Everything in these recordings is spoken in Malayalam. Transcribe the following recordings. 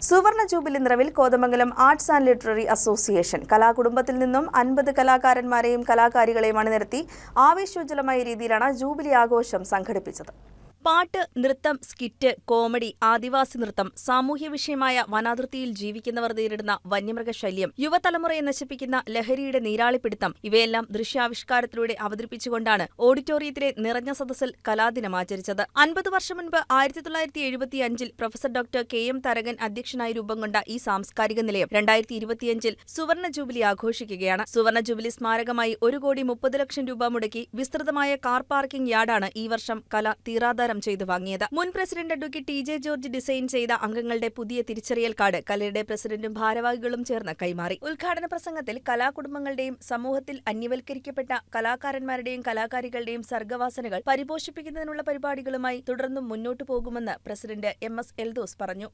സുവർണ ജൂബിലി നിറവിൽ Kothamangalam arts and literary association കലാകുടുംബത്തിൽ നിന്നും 50 കലാകാരന്മാരെയും കലാകാരികളെയും അണിനിരത്തി ആവേശോജ്വലമായ രീതിയിലാണ് ജൂബിലി ആഘോഷം സംഘടിപ്പിച്ചത്. പാട്ട്, നൃത്തം, സ്കിറ്റ്, കോമഡി, ആദിവാസി നൃത്തം, സാമൂഹ്യ വിഷയമായ വനാതിർത്തിയിൽ ജീവിക്കുന്നവർ നേരിടുന്ന വന്യമൃഗശല്യം, യുവതലമുറയെ നശിപ്പിക്കുന്ന ലഹരിയുടെ നീരാളിപ്പിടുത്തം ഇവയെല്ലാം ദൃശ്യാവിഷ്കാരത്തിലൂടെ അവതരിപ്പിച്ചുകൊണ്ടാണ് ഓഡിറ്റോറിയത്തിലെ നിറഞ്ഞ സദസ്സിൽ കലാദിനം ആചരിച്ചത്. 50 വർഷം മുൻപ് 1975 പ്രൊഫസർ ഡോക്ടർ കെ.എം. തരകൻ അധ്യക്ഷനായി രൂപം കൊണ്ട ഈ സാംസ്കാരിക നിലയം 2025 സുവർണ ജൂബിലി ആഘോഷിക്കുകയാണ്. സുവർണ ജൂബിലി സ്മാരകമായി 1,30,00,000 രൂപ മുടക്കി വിസ്തൃതമായ കാർ പാർക്കിംഗ് യാർഡാണ് ഈ വർഷം കല തീരാധാരം ചെയ്തു വാങ്ങിയത്. മുൻ president advocate TJ. George design ചെയ്ത അംഗങ്ങളുടെ പുതിയ തിരിച്ചറിയൽ കാർഡ് കലയുടെ പ്രസിഡന്റും ഭാരവാഹികളും ചേർന്ന് കൈമാറി. ഉദ്ഘാടന പ്രസംഗത്തിൽ കലാകുടുംബങ്ങളുടെയും സമൂഹത്തിൽ അന്യവൽക്കരിക്കപ്പെട്ട കലാകാരന്മാരുടെയും കലാകാരികളുടെയും സർഗ്ഗവാസനകൾ പരിപോഷിപ്പിക്കുന്നതിനുള്ള പരിപാടികളുമായി തുടർന്നും മുന്നോട്ടു പോകുമെന്ന് പ്രസിഡന്റ് എം.എസ്. എൽദോസ് പറഞ്ഞു.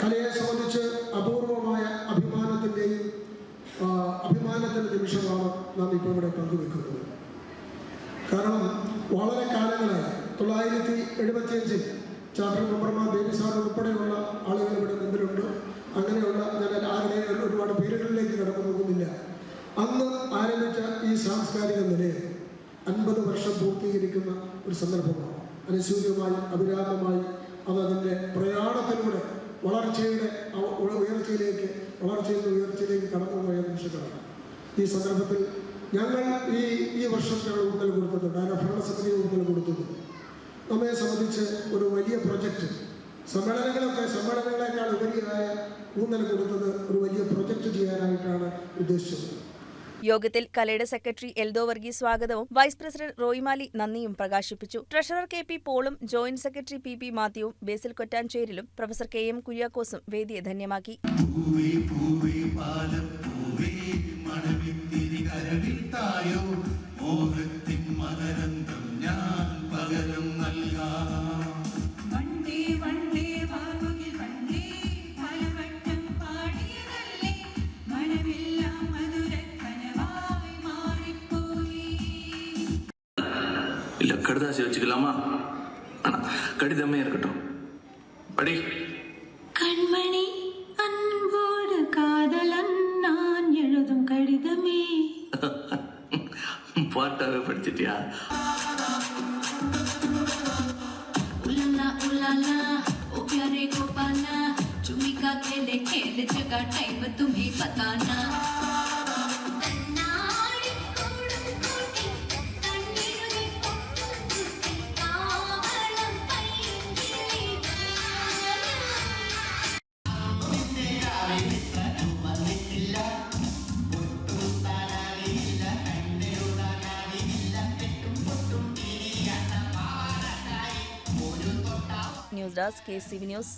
കലയെ സംബന്ധിച്ച് അപൂർവമായ അഭിമാനത്തിൻ്റെ നിമിഷമാണ് നാം ഇപ്പോൾ ഇവിടെ പങ്കുവെക്കുന്നത്. കാരണം വളരെ കാലങ്ങളായി 975 ചാർട്ടർ മെമ്പർമാർ ബേബി സാർ ഉൾപ്പെടെയുള്ള ആളുകൾ ഇവിടെ മുമ്പിലുണ്ട്. അങ്ങനെയുള്ള ഞാൻ ആരുടെയും ഒരുപാട് പേരുകളിലേക്ക് കടന്നു പോകുന്നില്ല. അന്ന് ആരംഭിച്ച ഈ സാംസ്കാരിക നിലയം 50 വർഷം പൂർത്തീകരിക്കുന്ന ഒരു സന്ദർഭമാണ്. അനുസൂര്യമായി അഭിരാമമായി അതിൻ്റെ പ്രയാണത്തിലൂടെ ഉയർച്ചയിലേക്ക് കടന്നുപോയ നിമിഷങ്ങളാണ്. ഈ സന്ദർഭത്തിൽ ഞങ്ങൾ ഈ വർഷം ഞങ്ങൾ ഊന്നൽ കൊടുത്തത് ഭരണസമിതി ഊന്നൽ കൊടുത്തത് നമ്മെ സംബന്ധിച്ച് ഒരു വലിയ പ്രൊജക്റ്റ് സമ്മേളനങ്ങളെക്കാൾ ഉപരിയായ ഊന്നൽ കൊടുത്തത് ഒരു വലിയ പ്രൊജക്റ്റ് ചെയ്യാനായിട്ടാണ് ഉദ്ദേശിച്ചത്. യോഗത്തിൽ കലയുടെ സെക്രട്ടറി എൽദോ വർഗീസ് സ്വാഗതവും വൈസ് പ്രസിഡന്റ് റോയ്മാലി നന്ദിയും പ്രകാശിപ്പിച്ചു. Treasurer K P. പോളും ജോയിന്റ് സെക്രട്ടറി പി.പി. മാത്യുവും ബേസിൽ കൊറ്റാഞ്ചേരിലും പ്രൊഫസർ കെ.എം. കുര്യാക്കോസും വേദിയെ ധന്യമാക്കി. இல்ல கடுதாசி வச்சுக்கலாமா? கடிதமே இருக்கட்டும். படி. கண்மணி அன்போடு காதலன் நான் எழுதும் கடிதமே. பாட்டாவே படிச்சிட்டியா? उलाला उलाला ओ प्यारे को पाना चुम्मी का खेले खेल जगह टाइम तुम्हें बताना. News desk KCV news.